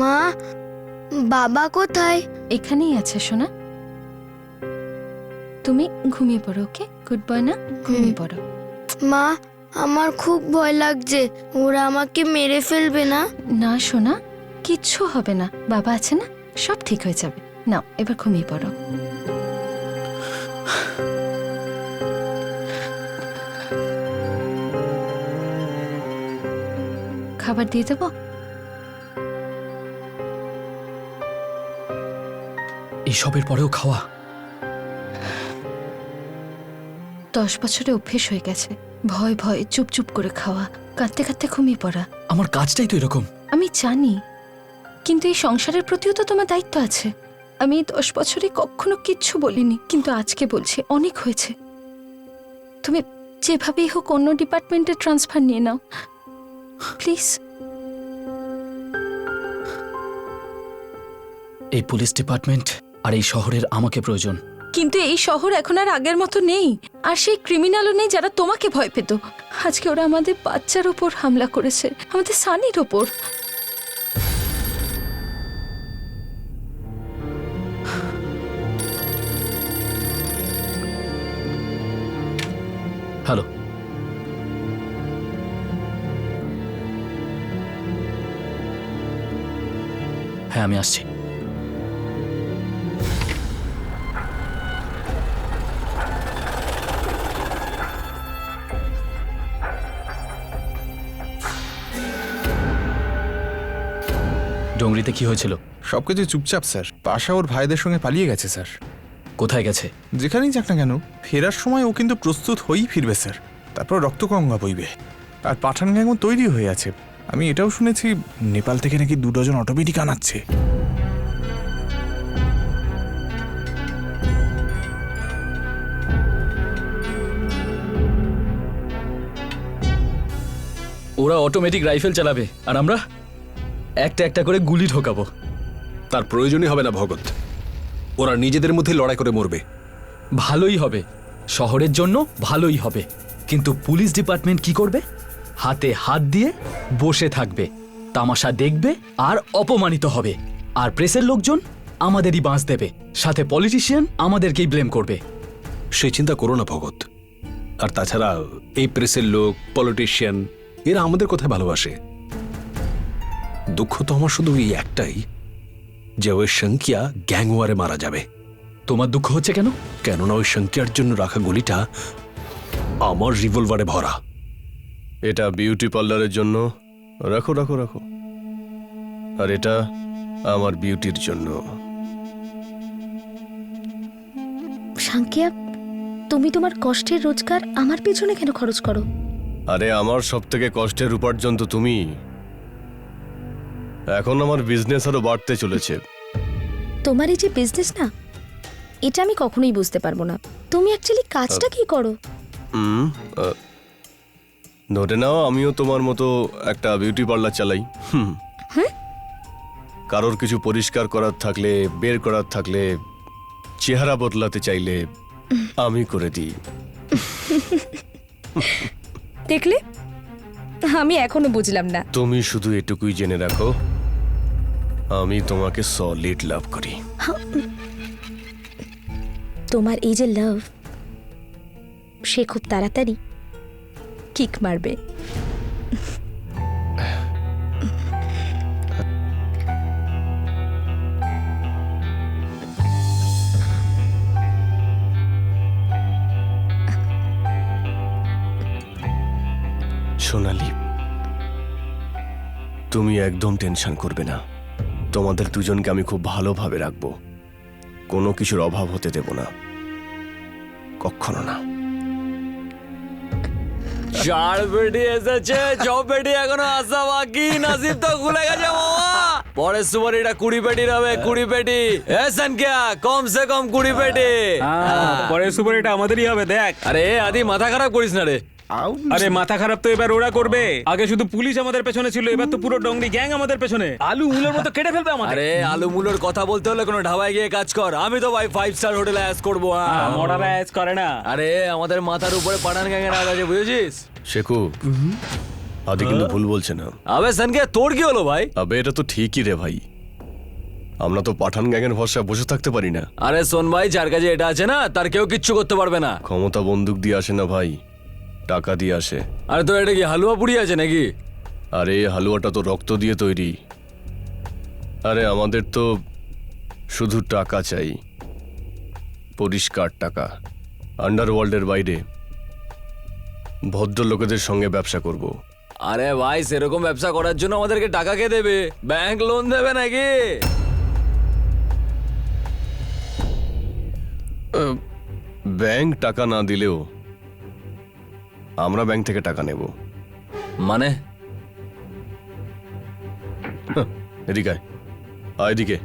মা, বাবা কোথায়? এখানেই আছে সোনা। তুমি ঘুমিয়ে পড়ো, ওকে? গুড বয় না, ঘুমিয়ে পড়ো। মা, আমার খুব ভয় লাগছে, ওরা আমাকে মেরে ফেলবে না? না সোনা, কিচ্ছু হবে না, বাবা আছে না, সব ঠিক হয়ে যাবে। নাও এবার ঘুমিয়ে পড়ো। খাবার দিয়ে দেবো? এইসবের পরেও খাওয়া? 10 বছরে অভ্যেস হয়ে গেছে, ভয় ভয় চুপ চুপ করে খাওয়া, কাঁদতে কাঁদতে ঘুমিয়ে পড়া। আমার কাজটাই তো এরকম। আমি জানি, কিন্তু এই সংসারের প্রতিও তো তোমার দায়িত্ব আছে। আমি এই 10 বছরে কখনো কিচ্ছু বলিনি, কিন্তু আজকে বলছি, অনেক হয়েছে। তুমি যেভাবেই হোক অন্য ডিপার্টমেন্টে ট্রান্সফার নিয়ে নাও প্লিজ। এই পুলিশ ডিপার্টমেন্ট আর এই শহরের আমাকে প্রয়োজন। কিন্তু এই শহর এখন আর আগের মতো নেই, আর সেই ক্রিমিনালও নেই যারা তোমাকে ভয় পেত। আজকে ওরা আমাদের বাচ্চার উপর হামলা করেছে, আমাদের সানির ওপর। হ্যালো, হ্যাঁ আমি আসছি। ডোংরিতে কি হয়েছিল? সবকিছু চুপচাপ স্যার। পাশা ওর ভাইদের সঙ্গে পালিয়ে গেছে স্যার। কোথায় গেছে? যেখানেই যাক না কেন, ফেরার সময় ও কিন্তু প্রস্তুত হয়েই ফিরবে স্যার। তারপর রক্তগঙ্গা বইবে, আর পাঠান গ্যাংও তৈরি হয়ে আছে। আমি এটাও শুনেছি নেপাল থেকে নাকি 2 ডজন অটোমেটিক আনাচ্ছে। ওরা অটোমেটিক রাইফেল চালাবে, আর আমরা একটা একটা করে গুলি ঢোকাবো। তার প্রয়োজনই হবে না ভগত, ওরা নিজেদের মধ্যে লড়াই করে মরবে। ভালোই হবে, শহরের জন্য ভালোই হবে, কিন্তু পুলিশ ডিপার্টমেন্ট কি করবে? হাতে হাত দিয়ে বসে থাকবে, তামাশা দেখবে আর অপমানিত হবে। আর প্রেসের লোকজন আমাদেরই বাঁশ দেবে, সাথে পলিটিশিয়ান আমাদেরকেই ব্লেম করবে। সেই চিন্তা করো না ভগত। আর তাছাড়া এই প্রেসের লোক, পলিটিশিয়ান, এরা আমাদের কোথায় ভালোবাসে। দুঃখ তো আমার শুধু এই একটাই, যে ওই সংখ্যা গ্যাংওয়ারে মারা যাবে। তোমার দুঃখ হচ্ছে কেন? কেননা ওই সংখ্যার জন্য রাখা গুলিটা আমার রিভলভারে ভরা। এটা বিউটি পার্লারের জন্য, রাখো রাখো রাখো। আর এটা আমার বিউটির জন্য। সাঙ্কিয়া, তুমি তোমার কষ্টের রোজগার আমার পিছনে কেন খরচ করো? আরে আমার সব থেকে কষ্টের উপার্জন তো তুমি। এখন আমার বিজনেস আরো বাড়তে চলেছে। তোমার এই যে বিজনেস না, এটা আমি কখনোই বুঝতে পারবো না। তুমি অ্যাকচুয়ালি কাজটা কি করো? ধরে নাও আমিও তোমার মতো একটা বিউটি পার্লার চালাই। কারোর কিছু পরিষ্কার করার থাকলে, বের করার থাকলে, চেহারা বদলাতে চাইলে আমি করে দিই। দেখলে, আমি এখনো বুঝলাম না। তুমি শুধু এটুকুই জেনে রাখো, আমি তোমাকে সলিড লাভ করি। তোমার এই যে লাভ, সে খুব তাড়াতাড়ি কিক মারবে। সোনালি, তুমি একদম টেনশন করবে না। তোমাদের দুজনকে আমি খুব ভালোভাবে রাখবো, কোনো কিছুর অভাব হতে দেব না, কখনো না। চার বেটি এসেছে, ছ বেটি এখনো আসা বাকি। নাসিব তো খুলে গেছে মামা। পরের সুপারিটা 20 পেটির হবে, 20 পেটি। এ সংখ্যা কমসে কম 20 পেটি। পরের সুপার এটা আমাদেরই হবে, দেখ। আরে আদি মাথা খারাপ করিস না রে। আরে মাথা খারাপ তো এবার ওরা করবে। আগে শুধু পুলিশ আমাদের পেছনে ছিল, এবার তো পুরো ডংরি গ্যাং আমাদের পেছনে। আলু মুলোর মতো কেটে ফেলবে আমাদের। আরে আলু মুলোর কথা বলতে হলে কোনো ঢাবায় গিয়ে কাজ কর। আমি তো ভাই 5 স্টার হোটেলে অ্যাস করবো। মরারা অ্যাজ করে না। আরে আমাদের মাথার উপরে পাঠান গ্যাংয়ের রাজ আছে, বুঝেছিস? শেখু, আদি কিন্তু ভুল বলছে না। আবে সনকে তোর কি হলো ভাই? আবে এটা তো ঠিকই রে ভাই, আমরা তো পাঠান গ্যাংয়ের ভরসা বসে থাকতে পারি না। আরে শোন ভাই, যার কাছে এটা আছে না, তার কেউ কিচ্ছু করতে পারবে না। ক্ষমতা বন্দুক দিয়ে আসে না ভাই, টাকা দিয়ে আসে। আরে তোর এটা কি হালুয়া পুরি আছে নাকি? আরে হালুয়াটা তো রক্ত দিয়ে তৈরি। আরে আমাদের তো শুধু টাকা চাই, পরিষ্কার টাকা। আন্ডারওয়ার্ল্ডের বাইরে ভদ্রলোকেদের সঙ্গে ব্যবসা করব। আরে ভাই, সেরকম ব্যবসা করার জন্য আমাদেরকে টাকা কে দেবে? ব্যাংক লোন দেবে নাকি? ব্যাংক টাকা না দিলেও আমরা ব্যাংক থেকে টাকা নেব। মানে? এদিকে আয়, আয় এদিকে।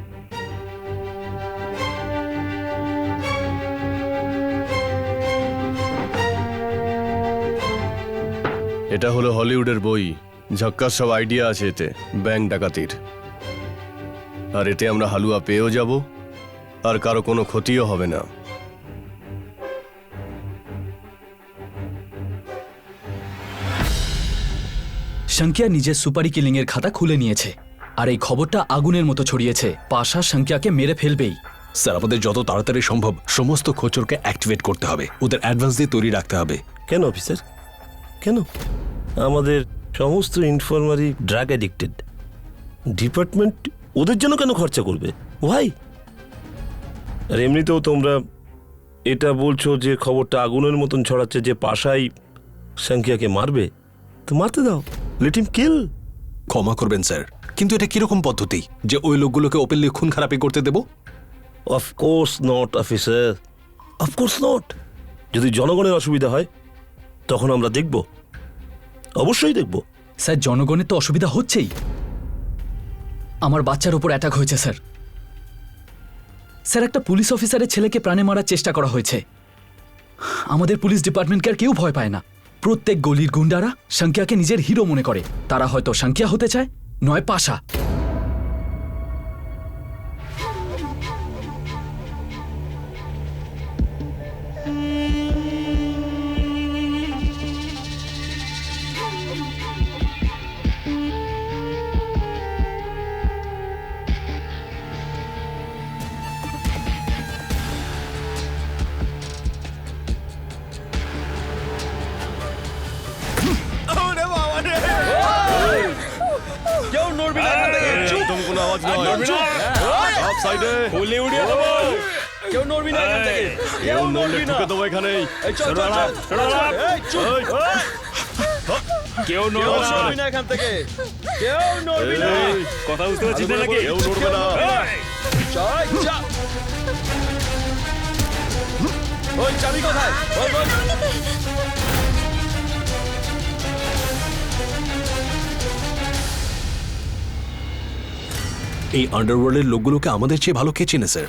এটা হলো হলিউডের বই, ঝক্কাস সব আইডিয়া আছে এতে ব্যাংক ডাকাতির। আর এতে আমরা হালুয়া পেয়েও যাব, আর কারো কোনো ক্ষতিও হবে না। সংখ্যা নিজের সুপারি কিলিং এর খাতা খুলে নিয়েছে, আর এই খবরটা আগুনের মতো ছড়িয়েছে। পাশা সংখ্যাকে মেরে ফেলবেই। স্যার, আমাদের যত তাড়াতাড়ি সম্ভব সমস্ত খোঁচরকে অ্যাক্টিভেট করতে হবে, ওদের অ্যাডভান্স দিয়ে তৈরি রাখতে হবে। কেন অফিসার, কেন? আমাদের সমস্ত ইনফরমারি ড্রাগ অ্যাডিক্টেড, ডিপার্টমেন্ট ওদের জন্য কেন খরচা করবে ভাই? আর এমনিতেও তোমরা এটা বলছো যে খবরটা আগুনের মতন ছড়াচ্ছে, যে পাশাই সংখ্যাকে মারবে, তো মারতে দাও, লেট হিম কিল। ক্ষমা করবেন স্যার, কিন্তু এটা কিরকম পদ্ধতি যে ওই লোকগুলোকে ওপেনলি খুন খারাপি করতে দেব? Of course not officer, of course not. যদি জনগণের অসুবিধা হয় তখন আমরা দেখব, অবশ্যই দেখব। স্যার, জনগণের তো অসুবিধা হচ্ছেই। আমার বাচ্চার উপর অ্যাটাক হয়েছে স্যার। স্যার, একটা পুলিশ অফিসারের ছেলেকে প্রাণে মারার চেষ্টা করা হয়েছে। আমাদের পুলিশ ডিপার্টমেন্টকে আর কেউ ভয় পায় না। প্রত্যেক গলির গুন্ডারা সংখ্যাকে নিজের হিরো মনে করে। তারা হয়তো সংখ্যা হতে চায়, নয় পাশা। কেউ নড়বি না এখান থেকে। একদম কোনো আওয়াজ নয়, সব সাইডে। গুলি উড়িয়ে দেবো। কেউ নড়বি না এখান থেকে। কেউ নড়লে ঢুকে দেবো এখানেই। এই চল, চল, চল। এই চুপ। কেউ নড়বে না এখান থেকে। কেউ নড়বি না। কথা বুঝতে পারছিস না নাকি? কেউ নড়বে না। চল, চল। ওই চাবি কোথায়? ওই বল। এই আন্ডারওয়ার্ল্ডের লোকগুলোকে আমাদের চেয়ে ভালো কে চেনে স্যার?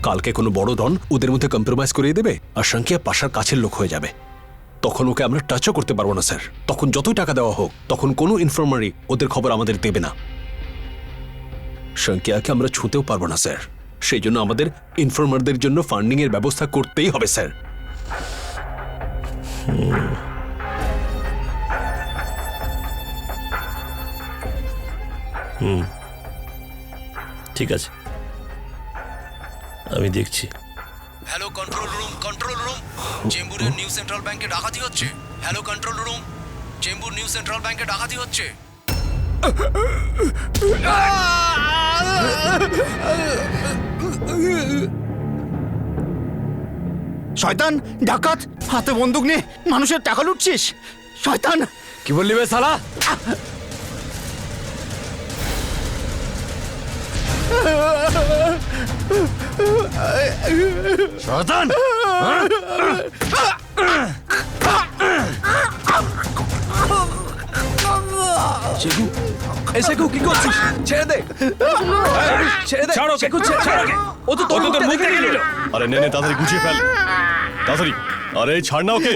কালকে কোনো বড় ডন ওদের মধ্যে কম্প্রোমাইজ করিয়ে দেবে, আর সংখ্যা পাশার কাছের লোক হয়ে যাবে। তখন ওকে আমরা টাচও করতে পারবো না স্যার। তখন যতই টাকা দেওয়া হোক, তখন কোনো ইনফরমারি ওদের খবর আমাদের দেবে না। সংখ্যাকে আমরা ছুঁতেও পারবো না স্যার। সেই জন্য আমাদের ইনফরমারদের জন্য ফান্ডিং এর ব্যবস্থা করতেই হবে স্যার। ঠিক আছে, আমি দেখছি। হ্যালো কন্ট্রোল রুম চেম্বুরের নিউ সেন্ট্রাল ব্যাংকে ডাকাতি হচ্ছে। Hello control room, Chembur new central ব্যাংকে ডাকাতি হচ্ছে। শয়তান, ডাকাত, হাতে বন্দুক নিয়ে মানুষের টাকা লুটছিস, শয়তান! কি বললি বে সালা? শয়তান! এসে কি করছিস? ছেড়ে দে, ছেড়ে দে, ছাড়ো ওকে, ছাড়ো ওকে। ও তো তোর তোর মুখ দেখে নিল। আরে নে তাড়াতাড়ি গুছিয়ে ফেল, তাড়াতাড়ি। আরে ছাড় না ওকে।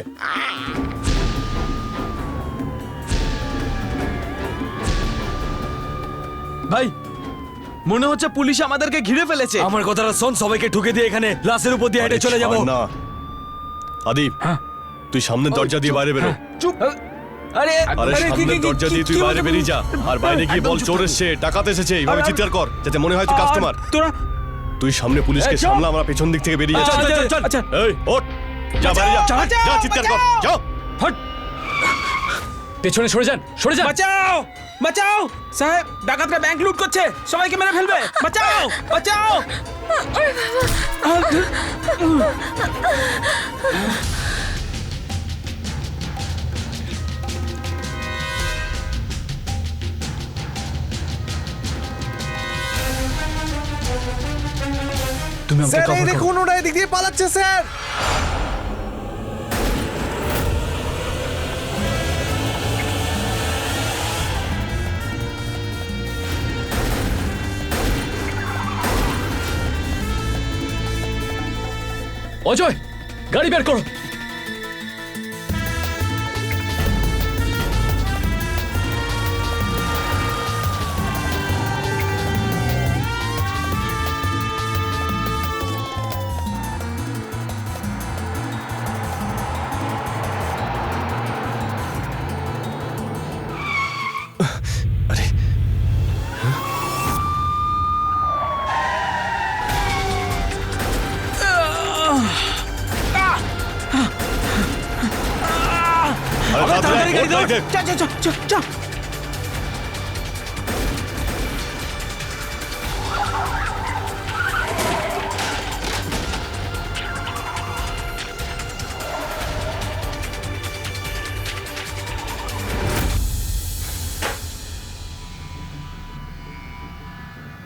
ভাই মনে হচ্ছে পুলিশ আমাদেরকে ঘিরে ফেলেছে। আমার কথাটা শোন, সবাইকে ঠুকে দিয়ে এখানে লাশের উপর দিয়ে হেঁটে চলে যাবো। ছাড় না আদি, তুই সামনের দরজা দিয়ে বাইরে বেরো। চুপ। আরে আরে সামনের দরজা দিয়ে তুই বাইরে বেরিয়ে যা, আর বাইরে গিয়ে বল চোর এসেছে, ডাকাত এসেছে, এইভাবে চিৎকার কর যাতে মনে হয় তুই কাস্টমার। তুই সামনে পুলিশকে সামলা, আমরা পেছন দিক থেকে বেরিয়ে যাচ্ছি। এই ওঠ, যা বাইরে যা, যা চিৎকার কর, যাও। হট! পেছনে সরে যান, সরে যান। বাঁচাও, বাঁচাও সাহেব, ডাকাতরা ব্যাংক লুট করছে, সবাইকে মেরে ফেলবে, বাঁচাও, বাঁচাও। তুমি আমাকে কভার করো। দেখুন ওরা এদিক দিয়ে পালাচ্ছে স্যার। অজয়, গাড়ি বের করো। তাড়াতাড়ি গাড়ি ধর।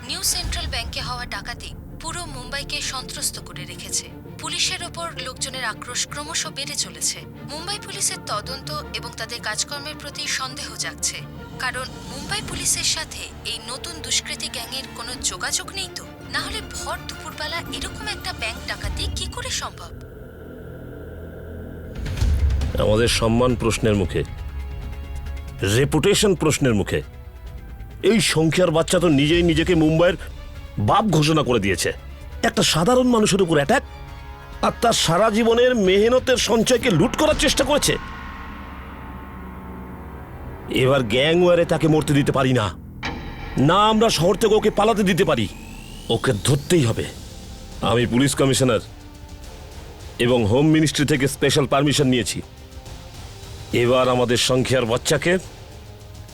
নিউ সেন্ট্রাল ব্যাংকে হওয়া ডাকাতি পুরো মুম্বাইকে সন্ত্রস্ত করে রেখেছে। পুলিশের ওপর লোকজনের আক্রোশ ক্রমশ বেড়ে চলেছে। মুম্বাই পুলিশের তদন্ত এবং তাদের কাজকর্মের প্রতি সন্দেহ জাগছে, কারণ মুম্বাই পুলিশের সাথে এই নতুন দুষ্কৃতী গ্যাংয়ের কোনো যোগাযোগ নেই তো। না হলে ভর দুপুরবেলা এরকম একটা ব্যাংক ডাকাতি কি করে সম্ভব? আমাদের সম্মান প্রশ্নের মুখে, রেপুটেশন প্রশ্নের মুখে। এই সংখ্যার বাচ্চা তো নিজেই নিজেকে মুম্বাইয়ের বাপ ঘোষণা করে দিয়েছে। একটা সাধারণ মানুষের উপর অ্যাটাক, আর তার সারা জীবনের মেহনতের সঞ্চয়কে লুট করার চেষ্টা করেছে। এবার গ্যাং ওয়ারে তাকে মরতে দিতে পারি না, না আমরা শহর থেকে ওকে পালাতে দিতে পারি। ওকে ধরতেই হবে। আমি পুলিশ কমিশনার এবং হোম মিনিস্ট্রি থেকে স্পেশাল পারমিশন নিয়েছি। এবার আমাদের সংখ্যার বাচ্চাকে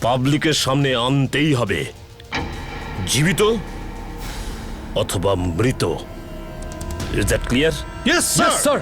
পাবলিকের সামনে আনতেই হবে, জীবিত অথবা মৃত। Is that clear? Yes, sir.